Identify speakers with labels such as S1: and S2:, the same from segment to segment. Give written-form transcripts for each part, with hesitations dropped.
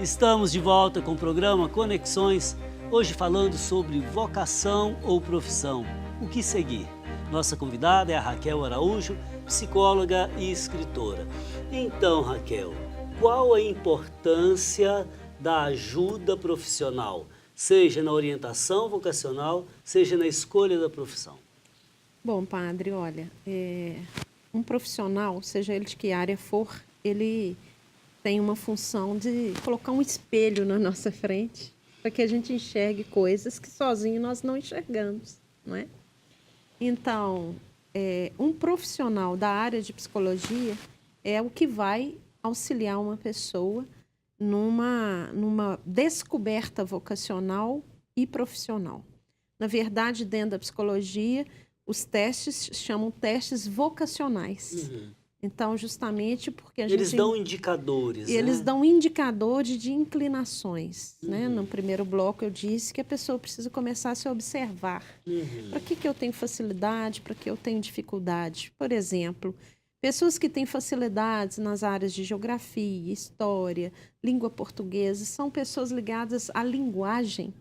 S1: Estamos de volta com o programa Conexões, hoje falando sobre vocação ou profissão, o que seguir. Nossa convidada é a Raquel Araújo, psicóloga e escritora. Então, Raquel, qual a importância da ajuda profissional, seja na orientação vocacional, seja na escolha da profissão?
S2: Bom, padre, olha, um profissional, seja ele de que área for, ele tem uma função de colocar um espelho na nossa frente para que a gente enxergue coisas que sozinho nós não enxergamos, não é? Então, um profissional da área de psicologia é o que vai auxiliar uma pessoa numa descoberta vocacional e profissional. Na verdade, dentro da psicologia, os testes chamam testes vocacionais.
S1: Uhum.
S2: Então, justamente porque
S1: Eles dão indicadores,
S2: Eles
S1: né?
S2: dão indicadores de inclinações,
S1: Uhum.
S2: né? No primeiro bloco eu disse que a pessoa precisa começar a se observar.
S1: Uhum.
S2: Para que eu tenho facilidade, para que eu tenho dificuldade? Por exemplo, pessoas que têm facilidades nas áreas de geografia, história, língua portuguesa, são pessoas ligadas à linguagem,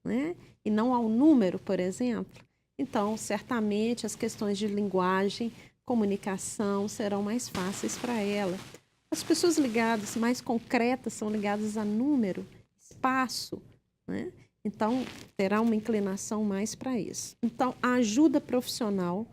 S2: né? E não ao número, por exemplo. Então, certamente, as questões de linguagem, comunicação serão mais fáceis para ela. As pessoas ligadas, mais concretas, são ligadas a número, espaço, né? Então, terá uma inclinação mais para isso. Então, a ajuda profissional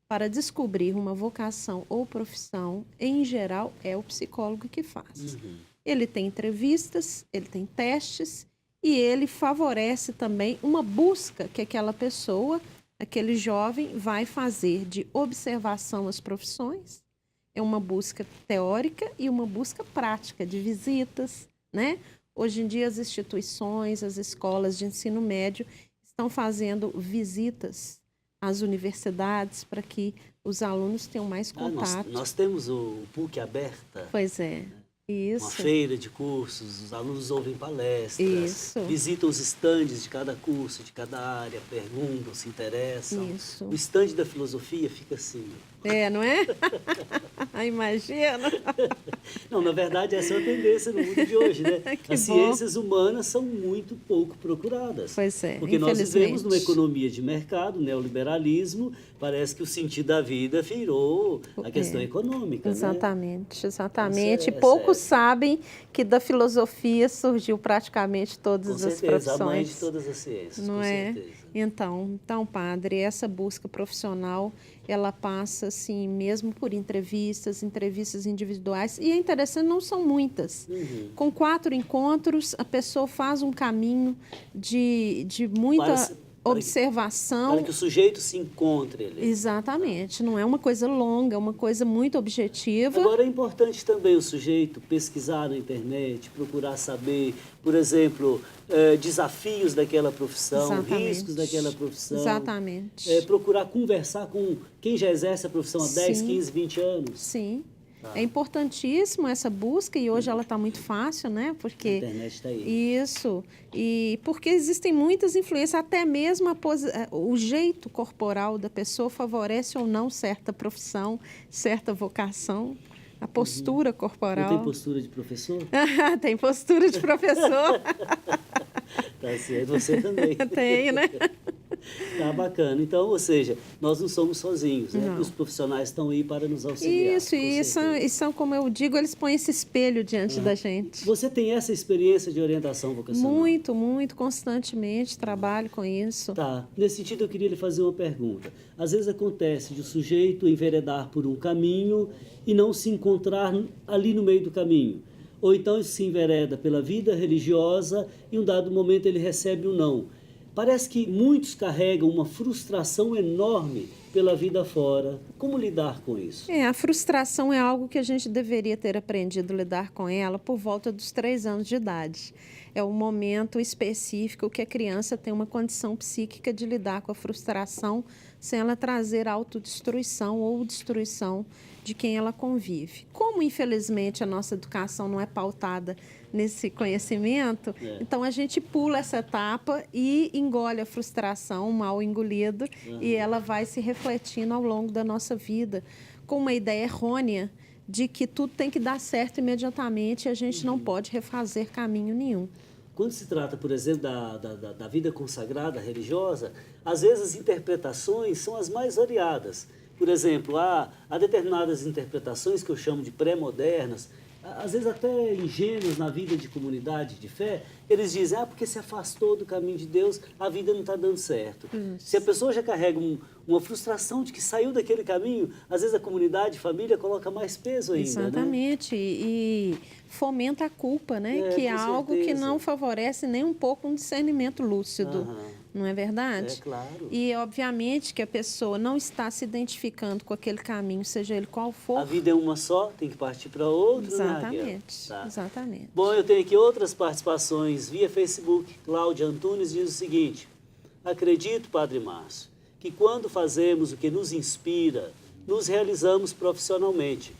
S2: para descobrir uma vocação ou profissão, em geral, é o psicólogo que faz.
S1: Uhum.
S2: Ele tem entrevistas, ele tem testes e ele favorece também uma busca que aquela pessoa, aquele jovem, vai fazer de observação às profissões. É uma busca teórica e uma busca prática de visitas, né? Hoje em dia, as instituições, as escolas de ensino médio estão fazendo visitas às universidades para que os alunos tenham mais contato.
S1: Nós temos o PUC aberta.
S2: Pois é, isso.
S1: Uma feira de cursos, os alunos ouvem palestras,
S2: Isso.
S1: visitam os estandes de cada curso, de cada área, perguntam, se interessam.
S2: Isso.
S1: O estande da filosofia fica assim.
S2: Não é? Imagina.
S1: Não, na verdade, essa é a tendência no mundo de hoje, né?
S2: Que
S1: As ciências humanas são muito pouco procuradas.
S2: Pois é,
S1: Porque nós vivemos
S2: infelizmente.
S1: numa economia de mercado, neoliberalismo, parece que o sentido da vida virou a questão econômica,
S2: Exatamente,
S1: né?
S2: exatamente.
S1: Então,
S2: Poucos sabem que da filosofia surgiu praticamente todas as profissões.
S1: A mãe de todas as ciências,
S2: não
S1: com
S2: é?
S1: certeza.
S2: Então, padre, essa busca profissional, ela passa, assim, mesmo por entrevistas individuais. E é interessante, não são muitas.
S1: Uhum.
S2: Com 4 encontros, a pessoa faz um caminho de muita observação.
S1: Para que o sujeito se encontre ali.
S2: Exatamente. Não é uma coisa longa, é uma coisa muito objetiva.
S1: Agora, é importante também o sujeito pesquisar na internet, procurar saber, por exemplo, desafios daquela profissão,
S2: Exatamente.
S1: riscos daquela profissão.
S2: Exatamente.
S1: Procurar conversar com quem já exerce a profissão há 10, 15, 20 anos.
S2: Sim. É importantíssimo essa busca e hoje ela está muito fácil, né? Porque
S1: a internet está aí.
S2: Isso. E porque existem muitas influências, até mesmo o jeito corporal da pessoa favorece ou não certa profissão, certa vocação. A postura corporal.
S1: Não tem postura de professor?
S2: Tem postura de professor.
S1: Tá certo, você também.
S2: Tem, né?
S1: Tá bacana. Então, ou seja, nós não somos sozinhos, né? Os profissionais estão aí para nos auxiliar.
S2: Isso, e são, como eu digo, eles põem esse espelho diante da gente.
S1: Você tem essa experiência de orientação vocacional?
S2: Muito, muito, constantemente trabalho com isso.
S1: Tá. Nesse sentido, eu queria lhe fazer uma pergunta. Às vezes acontece de o sujeito enveredar por um caminho e não se encontrar ali no meio do caminho. Ou então ele se envereda pela vida religiosa e em um dado momento ele recebe um não. Parece que muitos carregam uma frustração enorme pela vida fora. Como lidar com isso?
S2: A frustração é algo que a gente deveria ter aprendido a lidar com ela por volta dos 3 anos de idade. É um momento específico que a criança tem uma condição psíquica de lidar com a frustração sem ela trazer autodestruição ou destruição de quem ela convive. Como, infelizmente, a nossa educação não é pautada nesse conhecimento, então a gente pula essa etapa e engole a frustração mal engolida e ela vai se refletindo ao longo da nossa vida com uma ideia errônea de que tudo tem que dar certo imediatamente e a gente não pode refazer caminho nenhum.
S1: Quando se trata, por exemplo, da vida consagrada religiosa, às vezes as interpretações são as mais variadas. Por exemplo, há determinadas interpretações que eu chamo de pré-modernas, às vezes até ingênuos na vida de comunidade de fé. Eles dizem, porque se afastou do caminho de Deus, a vida não está dando certo. Se a pessoa já carrega uma frustração de que saiu daquele caminho, às vezes a comunidade, a família coloca mais peso ainda.
S2: Exatamente, né? E fomenta a culpa, né? Que é algo que não favorece nem um pouco um discernimento lúcido. Não é verdade?
S1: É claro.
S2: E, obviamente, que a pessoa não está se identificando com aquele caminho, seja ele qual for.
S1: A vida é uma só, tem que partir para outro,
S2: exatamente,
S1: né, Raquel?
S2: Exatamente.
S1: Bom, eu tenho aqui outras participações via Facebook. Cláudia Antunes diz o seguinte: acredito, Padre Márcio, que quando fazemos o que nos inspira, nos realizamos profissionalmente.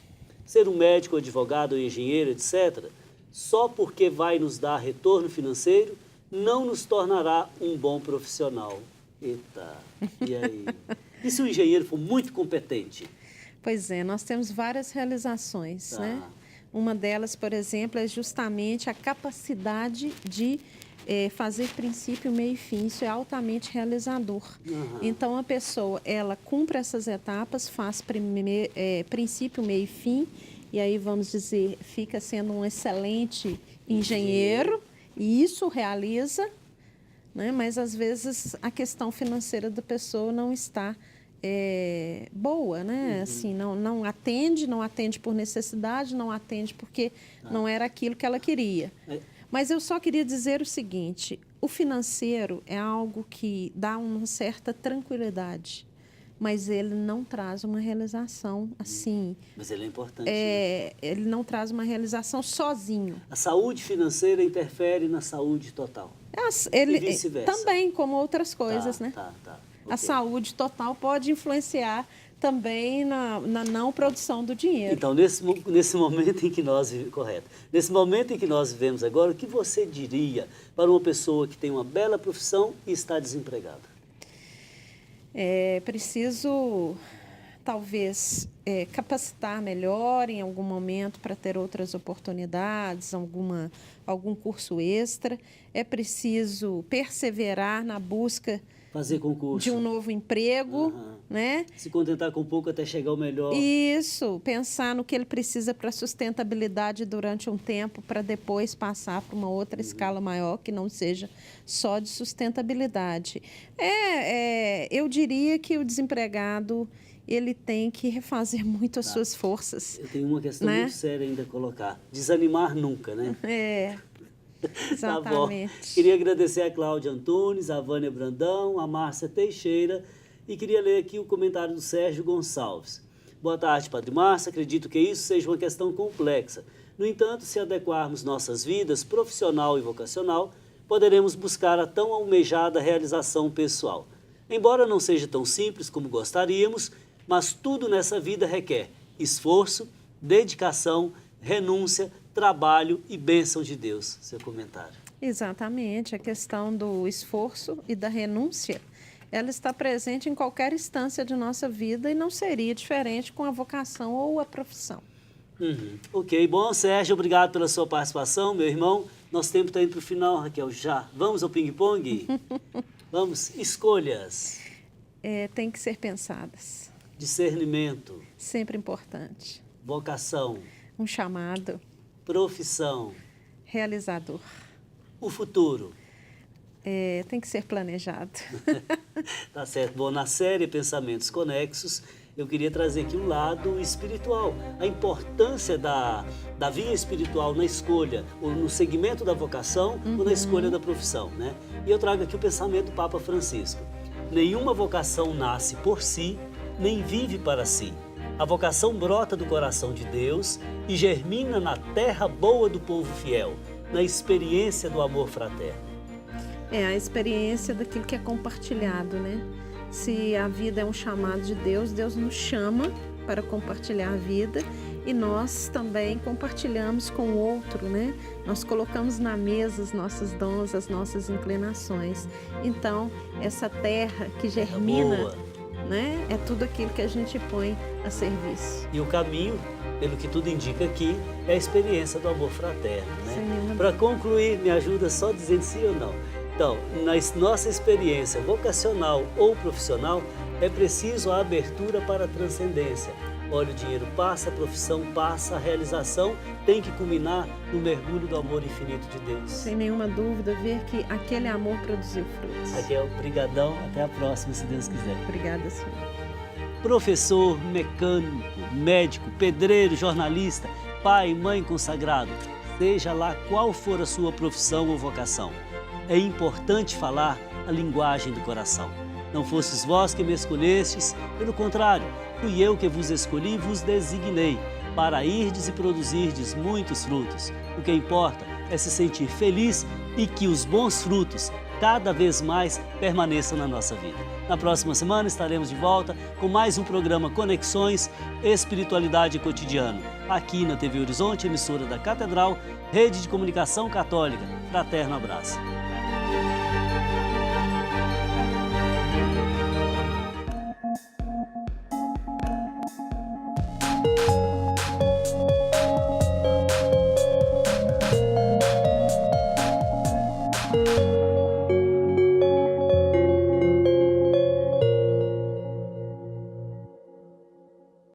S1: Ser um médico, advogado, engenheiro, etc., só porque vai nos dar retorno financeiro, não nos tornará um bom profissional. Eita, e aí? E se o engenheiro for muito competente?
S2: Pois é, nós temos várias realizações, né? Uma delas, por exemplo, é justamente a capacidade de fazer princípio, meio e fim. Isso é altamente realizador. Então, a pessoa, ela cumpre essas etapas, faz princípio, meio e fim, e aí, vamos dizer, fica sendo um excelente engenheiro, e isso realiza, né? Mas, às vezes, a questão financeira da pessoa não está boa, né? Assim, não atende por necessidade, não atende porque não era aquilo que ela queria. Mas eu só queria dizer o seguinte: o financeiro é algo que dá uma certa tranquilidade, mas ele não traz uma realização assim.
S1: Mas ele é importante.
S2: Ele não traz uma realização sozinho.
S1: A saúde financeira interfere na saúde total.
S2: E
S1: vice-versa.
S2: Também, como outras coisas, né?
S1: Okay.
S2: A saúde total pode influenciar também na não produção do dinheiro.
S1: Então, nesse momento em que nesse momento em que nós vivemos agora, o que você diria para uma pessoa que tem uma bela profissão e está desempregada?
S2: É preciso, talvez, capacitar melhor em algum momento para ter outras oportunidades, algum curso extra. É preciso perseverar na busca
S1: fazer concurso
S2: de um novo emprego, né?
S1: Se contentar com pouco até chegar ao melhor.
S2: Isso, pensar no que ele precisa para sustentabilidade durante um tempo, para depois passar para uma outra escala maior, que não seja só de sustentabilidade. Eu diria que o desempregado, ele tem que refazer muito as suas forças.
S1: Eu tenho uma questão muito séria ainda a colocar. Desanimar nunca, né?
S2: Exatamente.
S1: Tá bom. Queria agradecer a Cláudia Antunes, a Vânia Brandão, a Márcia Teixeira e queria ler aqui o comentário do Sérgio Gonçalves. Boa tarde, Padre Márcio. Acredito que isso seja uma questão complexa. No entanto, se adequarmos nossas vidas profissional e vocacional, poderemos buscar a tão almejada realização pessoal. Embora não seja tão simples como gostaríamos, mas tudo nessa vida requer esforço, dedicação, renúncia, trabalho e bênção de Deus. Seu comentário.
S2: Exatamente. A questão do esforço e da renúncia, ela está presente em qualquer instância de nossa vida e não seria diferente com a vocação ou a profissão.
S1: Ok, bom, Sérgio, obrigado pela sua participação, meu irmão. Nosso tempo está indo para o final, Raquel, já. Vamos ao ping-pong? Vamos, escolhas.
S2: Tem que ser pensadas.
S1: Discernimento.
S2: Sempre importante.
S1: Vocação.
S2: Um chamado.
S1: Profissão.
S2: Realizador.
S1: O futuro.
S2: Tem que ser planejado.
S1: Tá certo. Bom, na série Pensamentos Conexos, eu queria trazer aqui um lado espiritual. A importância da via espiritual na escolha, ou no segmento da vocação, ou na escolha da profissão, né? E eu trago aqui o pensamento do Papa Francisco. Nenhuma vocação nasce por si, nem vive para si. A vocação brota do coração de Deus e germina na terra boa do povo fiel, na experiência do amor fraterno.
S2: A experiência daquilo que é compartilhado, né? Se a vida é um chamado de Deus, Deus nos chama para compartilhar a vida e nós também compartilhamos com o outro, né? Nós colocamos na mesa os nossos dons, as nossas inclinações. Então, essa terra que germina né? É tudo aquilo que a gente põe a serviço.
S1: E o caminho, pelo que tudo indica aqui, é a experiência do amor fraterno,
S2: Sem
S1: né?
S2: nenhuma
S1: Para concluir, me ajuda só dizendo sim ou não. Então, na nossa experiência vocacional ou profissional, é preciso a abertura para a transcendência. Olha, o dinheiro passa, a profissão passa, a realização tem que culminar no mergulho do amor infinito de Deus.
S2: Sem nenhuma dúvida, ver que aquele amor produziu frutos.
S1: Raquel, brigadão, até a próxima, se Deus quiser.
S2: Obrigada, senhor.
S1: Professor, mecânico, médico, pedreiro, jornalista, pai, mãe consagrado, seja lá qual for a sua profissão ou vocação, é importante falar a linguagem do coração. Não fostes vós que me escolhestes, pelo contrário, fui eu que vos escolhi e vos designei, para irdes e produzirdes muitos frutos. O que importa é se sentir feliz e que os bons frutos cada vez mais permaneçam na nossa vida. Na próxima semana estaremos de volta com mais um programa Conexões Espiritualidade Cotidiano, aqui na TV Horizonte, emissora da Catedral, Rede de Comunicação Católica. Fraterno abraço. Música